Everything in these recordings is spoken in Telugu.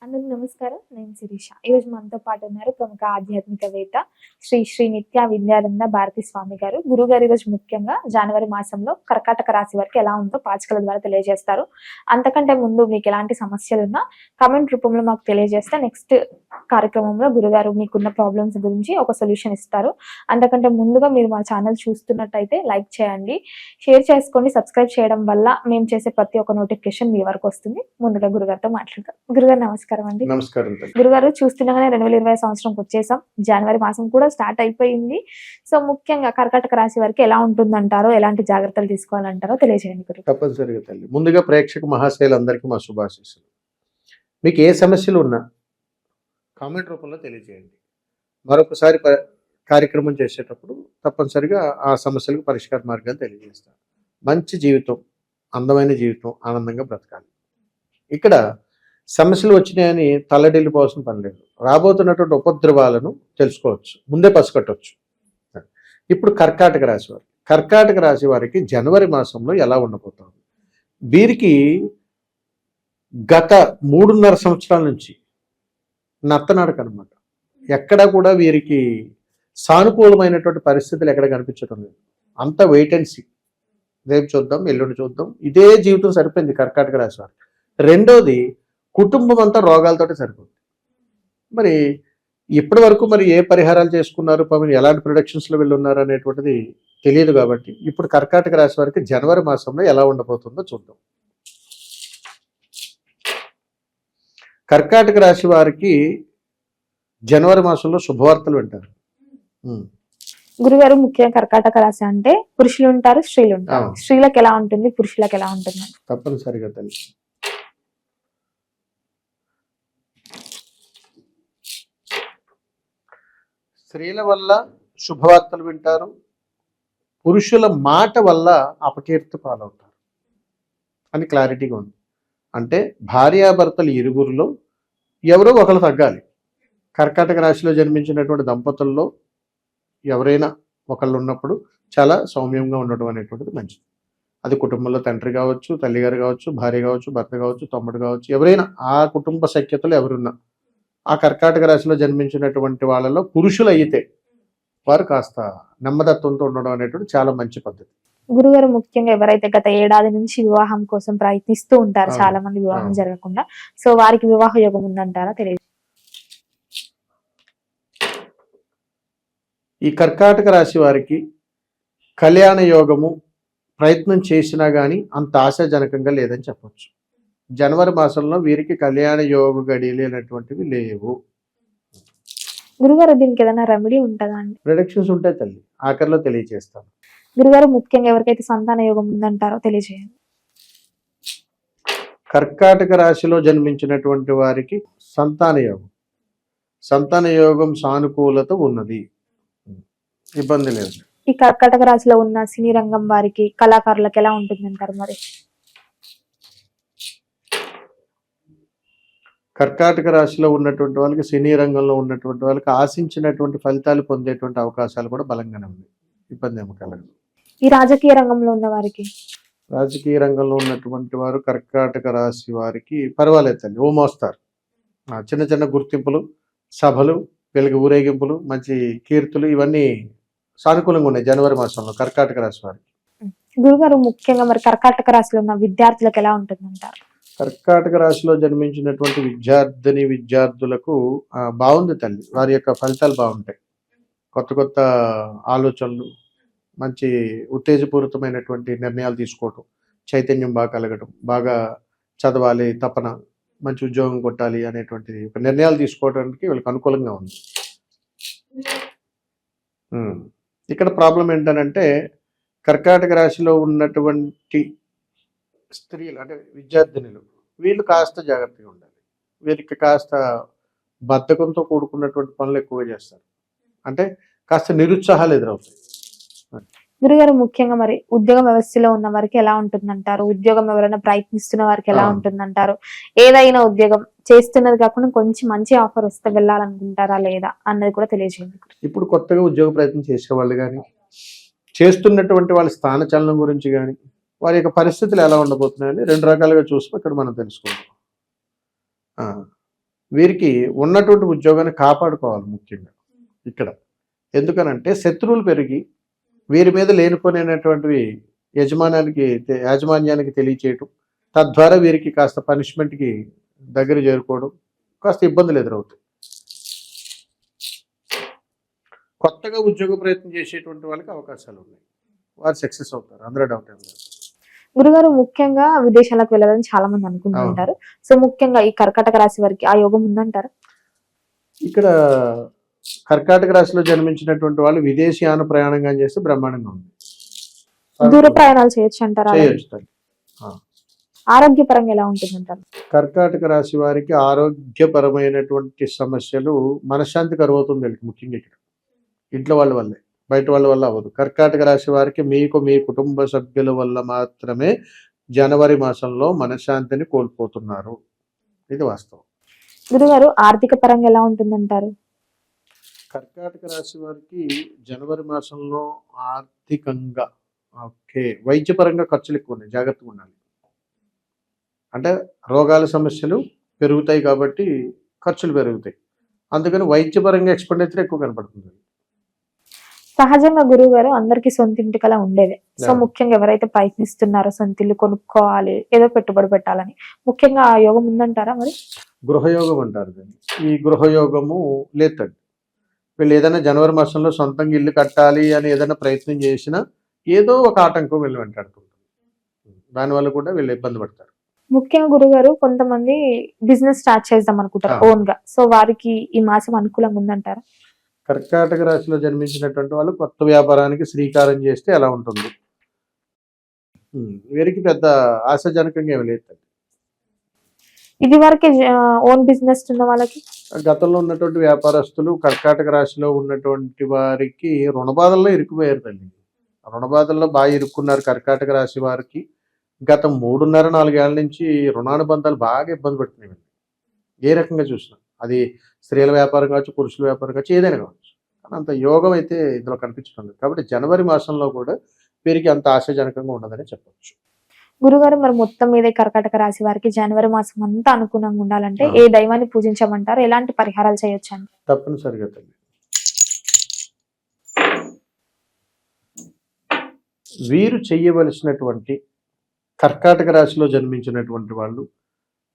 అందరికీ నమస్కారం. నేను శిరీష. ఈరోజు మనతో పాటు ఉన్నారు ప్రముఖ ఆధ్యాత్మికవేత్త శ్రీ శ్రీ నిత్య విద్యానంద భారతి స్వామి గారు. గురుగారు ఈరోజు ముఖ్యంగా జనవరి మాసంలో కర్కాటక రాశి వారికి ఎలా ఉందో పాచికల ద్వారా తెలియజేస్తారు. అంతకంటే ముందు మీకు ఎలాంటి సమస్యలున్నా కామెంట్ రూపంలో మాకు తెలియజేస్తే నెక్స్ట్ కార్యక్రమంలో గురుగారు మీకున్న ప్రాబ్లమ్స్ గురించి ఒక సొల్యూషన్ ఇస్తారు. అంతకంటే ముందుగా మీరు మా ఛానల్ చూస్తున్నట్టయితే లైక్ చేయండి, షేర్ చేసుకోండి. సబ్స్క్రైబ్ చేయడం వల్ల మేము చేసే ప్రతి ఒక్క నోటిఫికేషన్ మీ వరకు వస్తుంది. ముందుగా గురుగారితో మాట్లాడతాం. గురుగారు నమస్కారం అండి. నమస్కారం గురుగారు, చూస్తుండగానే 2020 సంవత్సరంకి వచ్చేసాం. జనవరి మాసం కూడా స్టార్ట్ అయిపోయింది. సో ముఖ్యంగా కర్కాటక రాశి వారికి ఎలా ఉంటుందంటారో, ఎలాంటి జాగ్రత్తలు తీసుకోవాలంటారో తెలియజేయండి గురుగారు. తప్పనిసరిగా తల్లి. ముందుగా ప్రేక్షక మహాశయులందరికీ మా శుభాశీస్సులు. మీకు ఏ సమస్యలు ఉన్నా కామెంట్ రూపంలో తెలియజేయండి. మరొకసారి కార్యక్రమం చేసేటప్పుడు తప్పనిసరిగా ఆ సమస్యలకు పరిష్కార మార్గాలు తెలియజేస్తాను. మంచి జీవితం, అందమైన జీవితం, ఆనందంగా బ్రతకాలి. ఇక్కడ సమస్యలు వచ్చినాయని తల్లడిల్లిపోవాల్సిన పని లేదు. రాబోతున్నటువంటి ఉపద్రవాలను తెలుసుకోవచ్చు, ముందే పసిగట్టవచ్చు. ఇప్పుడు కర్కాటక రాశి వారు, కర్కాటక రాశి వారికి జనవరి మాసంలో ఎలా ఉండబోతోంది? వీరికి గత 3.5 సంవత్సరాల నుంచి నత్తనడక అనమాట. ఎక్కడా కూడా వీరికి సానుకూలమైనటువంటి పరిస్థితులు ఎక్కడ కనిపించడం లేదు. అంత వెయిట్ అండ్ సీ. రేపు చూద్దాం, ఎల్లుండి చూద్దాం, ఇదే జీవితం సరిపోయింది కర్కాటక రాశి వారికి. రెండోది, కుటుంబం అంతా రోగాలతోటి సరిపోతుంది. మరి ఇప్పటి వరకు మరి ఏ పరిహారాలు చేసుకున్నారు, ఎలాంటి ప్రొడక్షన్స్లో వెళ్ళున్నారు అనేటువంటిది తెలియదు. కాబట్టి ఇప్పుడు కర్కాటక రాశి వారికి జనవరి మాసంలో ఎలా ఉండబోతుందో చూద్దాం. కర్కాటక రాశి వారికి జనవరి మాసంలో శుభవార్తలు వింటారు. గురుగారు, ముఖ్యంగా కర్కాటక రాశి అంటే పురుషులు ఉంటారు, స్త్రీలు ఉంటారు. స్త్రీలకు ఎలా ఉంటుంది, పురుషులకు ఎలా ఉంటుంది? తప్పనిసరిగా తెలుసు. స్త్రీల వల్ల శుభవార్తలు వింటారు, పురుషుల మాట వల్ల అపకీర్తి పాలవుతారు అని క్లారిటీగా ఉంది. అంటే భార్యాభర్తలు ఇరువురిలో ఎవరో ఒకరు తగ్గాలి. కర్కాటక రాశిలో జన్మించినటువంటి దంపతుల్లో ఎవరైనా ఒకళ్ళు ఉన్నప్పుడు చాలా సౌమ్యంగా ఉండటం అనేటువంటిది మంచిది. అది కుటుంబంలో తండ్రి కావచ్చు, తల్లిగారు కావచ్చు, భార్య కావచ్చు, భర్త కావచ్చు, తమ్ముడు కావచ్చు, ఎవరైనా ఆ కుటుంబ సఖ్యతలు ఎవరున్నా ఆ కర్కాటక రాశిలో జన్మించినటువంటి వాళ్ళలో పురుషులు అయితే వారు కాస్త నెమ్మదత్వంతో ఉండడం అనేటువంటి చాలా మంచి పద్ధతి. గురుగారు, ముఖ్యంగా ఎవరైతే గత ఏడాది నుంచి వివాహం కోసం ప్రయత్నిస్తూ ఉంటారు, చాలా మంది వివాహం జరగకుండా, సో వారికి వివాహ యోగం ఉందంటారా? తెలియదు. ఈ కర్కాటక రాశి వారికి కళ్యాణ యోగము ప్రయత్నం చేసినా కానీ అంత ఆశాజనకంగా లేదని చెప్పొచ్చు. జనవరి మాసంలో వీరికి కళ్యాణ యోగ గడియలు అనేటువంటివి లేవు. గురుగారు, దీనికి ఏదైనా రెమెడీ ఉంటుందా అండి? ప్రొడక్షన్స్ ఉంటాయి తల్లి, ఆఖరిలో తెలియజేస్తాను. గురుగారు, ముఖ్యంగా ఎవరికైతే సంతాన యోగం ఉందంటారో తెలియజేయండి. కర్కాటక రాశిలో జన్మించినటువంటి వారికి సంతాన యోగం సానుకూలత ఉన్నది, ఇబ్బంది లేదు. ఈ కర్కాటక రాశిలో ఉన్న సినీ రంగం వారికి, కళాకారులకు ఎలా ఉంటుందంటారు? మరి కర్కాటక రాశిలో ఉన్నటువంటి వాళ్ళకి, సినీ రంగంలో ఉన్నటువంటి వాళ్ళకి ఆశించినటువంటి ఫలితాలు పొందేటువంటి అవకాశాలు కూడా బలంగానే ఉన్నాయి, ఇబ్బంది ఏమో కలగదు. ఈ రాజకీయ రంగంలో ఉన్న వారికి, రాజకీయ రంగంలో ఉన్నటువంటి వారు కర్కాటక రాశి వారికి పర్వాలేదు తల్లి, ఓ మోస్తారు. చిన్న చిన్న గుర్తింపులు, సభలు, వెలుగు ఊరేగింపులు, మంచి కీర్తులు, ఇవన్నీ సానుకూలంగా ఉన్నాయి జనవరి మాసంలో కర్కాటక రాశి వారికి. గురుగారు, ముఖ్యంగా మరి కర్కాటక రాశిలో ఉన్న విద్యార్థులకు ఎలా ఉంటుందంటారు? కర్కాటక రాశిలో జన్మించినటువంటి విద్యార్థులకు బాగుంది తల్లి, వారి యొక్క ఫలితాలు బాగుంటాయి. కొత్త కొత్త ఆలోచనలు, మంచి ఉత్తేజపూరితమైనటువంటి నిర్ణయాలు తీసుకోవటం, చైతన్యం బాగా కలగటం, బాగా చదవాలి, తపన, మంచి ఉద్యోగం కొట్టాలి అనేటువంటి నిర్ణయాలు తీసుకోవడానికి వీళ్ళకి అనుకూలంగా ఉంది. ఇక్కడ ప్రాబ్లం ఏంటంటే కర్కాటక రాశిలో ఉన్నటువంటి స్త్రీలు అంటే విద్యార్థినులు, వీళ్ళు కాస్త జాగ్రత్తగా ఉండాలి. వీరికి కాస్త బద్ధకంతో కూడుకున్నటువంటి పనులు ఎక్కువగా చేస్తారు, అంటే కాస్త నిరుత్సాహాలు ఎదురవుతాయి. గురుగారు, ముఖ్యంగా మరి ఉద్యోగ వ్యవస్థలో ఉన్న వారికి ఎలా ఉంటుందంటారు? ఉద్యోగం ఎవరైనా ప్రయత్నిస్తున్న వారికి ఎలా ఉంటుందంటారు? ఏదైనా ఉద్యోగం చేస్తున్నది కాకుండా కొంచెం మంచి ఆఫర్ వస్తే వెళ్ళాలనుకుంటారా లేదా అన్నది కూడా తెలియజేయండి. ఇప్పుడు కొత్తగా ఉద్యోగ ప్రయత్నం చేసేవాళ్ళు కానీ, చేస్తున్నటువంటి వాళ్ళ స్థానచలనం గురించి కానీ, వారి యొక్క పరిస్థితులు ఎలా ఉండబోతున్నాయని 2 రకాలుగా చూసి ఇక్కడ మనం తెలుసుకుంటాం. వీరికి ఉన్నటువంటి ఉద్యోగాన్ని కాపాడుకోవాలి ముఖ్యంగా ఇక్కడ. ఎందుకనంటే శత్రువులు పెరిగి వీరి మీద లేనిపోయినటువంటివి యాజమాన్యానికి తెలియచేయటం, తద్వారా వీరికి కాస్త పనిష్మెంట్కి దగ్గర చేరుకోవడం, కాస్త ఇబ్బందులు ఎదురవుతాయి. కొత్తగా ఉద్యోగ ప్రయత్నం చేసేటువంటి వాళ్ళకి అవకాశాలు ఉన్నాయి, వారు సక్సెస్ అవుతారు, అందులో డౌట్ ఏం లేదు. గురుగారు ముఖ్యంగా విదేశాలకు వెళ్ళాలని చాలా మంది అనుకుంటుంటారు. సో ముఖ్యంగా ఈ కర్కాటక రాశి వారికి ఆ యోగం ఉందంటారా? ఇక్కడ కర్కాటక రాశిలో జన్మించినటువంటి వాళ్ళు విదేశీయాన ప్రయాణంగా చేస్తే బ్రహ్మాండంగా ఉంది. దూర ప్రయాణాలు చేయొచ్చు అంటారా? చేయొచ్చు. ఆరోగ్యపరంగా ఎలా ఉంటుందంటారు? కర్కాటక రాశి వారికి ఆరోగ్యపరమైనటువంటి సమస్యలు మనశ్శాంతి కరువుతుంది వీళ్ళకి, ముఖ్యంగా ఇక్కడ ఇంట్లో వాళ్ళ వల్లే, బయట వాళ్ళ వల్ల అవ్వదు. కర్కాటక రాశి వారికి మీకు మీ కుటుంబ సభ్యుల వల్ల మాత్రమే జనవరి మాసంలో మనశ్శాంతిని కోల్పోతున్నారు, ఇది వాస్తవం. గురుగారు ఆర్థిక పరంగా ఎలా ఉంటుందంటారు? కర్కాటక రాశి వారికి జనవరి మాసంలో ఆర్థికంగా వైద్యపరంగా ఖర్చులు ఎక్కువ ఉన్నాయి, జాగ్రత్తగా ఉండాలి. అంటే రోగాల సమస్యలు పెరుగుతాయి కాబట్టి ఖర్చులు పెరుగుతాయి, అందుకని వైద్యపరంగా ఎక్స్పెండిచర్ ఎక్కువ కనపడుతుంది. సహజంగా గురువు గారు అందరికి సొంత ఇంటికల ఉండేదే. సో ముఖ్యంగా ఎవరైతే ప్రయత్నిస్తున్నారో సొంత ఇల్లు కొనుక్కోవాలి, ఏదో పెట్టుబడి పెట్టాలని, ముఖ్యంగా ఆ యోగం ఉందంటారా? మరి గృహయోగం అంటారు దీన్ని. ఈ గృహయోగము లేదండి. వీళ్ళు ఏదైనా జనవరి మాసంలో సొంతంగా ఇల్లు కట్టాలి అని ఏదైనా ప్రయత్నం చేసినా ఏదో ఒక ఆటంకం వీళ్ళు వెంటాడుతుంటుంది, దానివల్ల కూడా వీళ్ళు ఇబ్బంది పడతారు. ముఖ్యంగా గురుగారు కొంతమంది బిజినెస్ స్టార్ట్ చేద్దాం అనుకుంటారు ఓన్ గా, సో వారికి ఈ మాసం అనుకూలంగా ఉందంటారా? కర్కాటక రాశిలో జన్మించినటువంటి వాళ్ళు కొత్త వ్యాపారానికి శ్రీకారం చేస్తే ఎలా ఉంటుంది? వీరికి పెద్ద ఆశాజనకంగా ఏమి లేదు. ఇది వరకే ఓన్ బిజినెస్ ఉన్న వాళ్ళకి, గతంలో ఉన్నటువంటి వ్యాపారస్తులు కర్కాటక రాశిలో ఉన్నటువంటి వారికి రుణబాధల్లో ఇరుక్కుపోయారు తల్లి. రుణబాధల్లో బాగా ఇరుక్కున్నారు కర్కాటక రాశి వారికి. గత 3.5-4 ఏళ్ల నుంచి రుణానుబంధాలు బాగా ఇబ్బంది పెడుతున్నాయి. ఏ రకంగా చూసినా అది స్త్రీల వ్యాపారం కావచ్చు, పురుషుల వ్యాపారం కావచ్చు, ఏదైనా కావచ్చు, కానీ అంత యోగం అయితే ఇందులో కనిపించడం లేదు. కాబట్టి జనవరి మాసంలో కూడా వీరికి అంత ఆశాజనకంగా ఉండదని చెప్పవచ్చు. గురుగారు మరి మొత్తం మీద కర్కాటక రాశి వారికి జనవరి మాసం అంతా అనుకూలంగా ఉండాలంటే ఏ దైవాన్ని పూజించమంటారు, ఎలాంటి పరిహారాలు చేయొచ్చు అండి? తప్పనిసరిగా తల్లి, వీరు చెయ్యవలసినటువంటి కర్కాటక రాశిలో జన్మించినటువంటి వాళ్ళు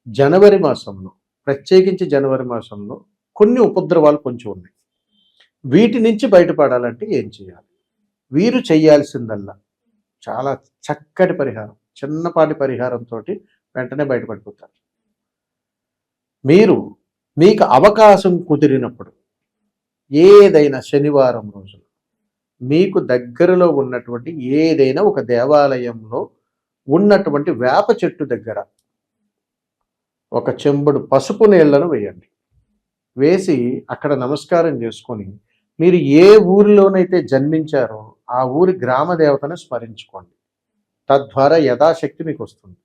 జనవరి మాసంలో, ప్రత్యేకించి జనవరి మాసంలో కొన్ని ఉపద్రవాలు కొంచెం ఉన్నాయి. వీటి నుంచి బయటపడాలంటే ఏం చేయాలి? వీరు చేయాల్సిందల్లా చాలా చక్కటి పరిహారం, చిన్నపాటి పరిహారంతో వెంటనే బయటపడిపోతారు. మీకు అవకాశం కుదిరినప్పుడు ఏదైనా శనివారం రోజున మీకు దగ్గరలో ఉన్నటువంటి ఏదైనా ఒక దేవాలయంలో ఉన్నటువంటి వేప చెట్టు దగ్గర ఒక చెంబుడు పసుపు నీళ్లను వేయండి. వేసి అక్కడ నమస్కారం చేసుకొని మీరు ఏ ఊరిలోనైతే జన్మించారో ఆ ఊరి గ్రామ దేవతను స్మరించుకోండి. తద్వారా యథాశక్తి మీకు వస్తుంది.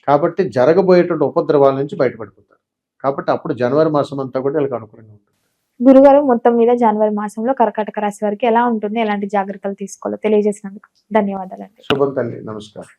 కాబట్టి జరగబోయేటువంటి ఉపద్రవాల నుంచి బయటపడిపోతారు. కాబట్టి అప్పుడు జనవరి మాసం అంతా కూడా వీళ్ళకి అనుకూలంగా ఉంటుంది. గురుగారు మొత్తం మీద జనవరి మాసంలో కర్కాటక రాశి వారికి ఎలా ఉంటుంది, ఎలాంటి జాగ్రత్తలు తీసుకోవాలో తెలియజేసినందుకు ధన్యవాదాలండి. శుభం తల్లి, నమస్కారం.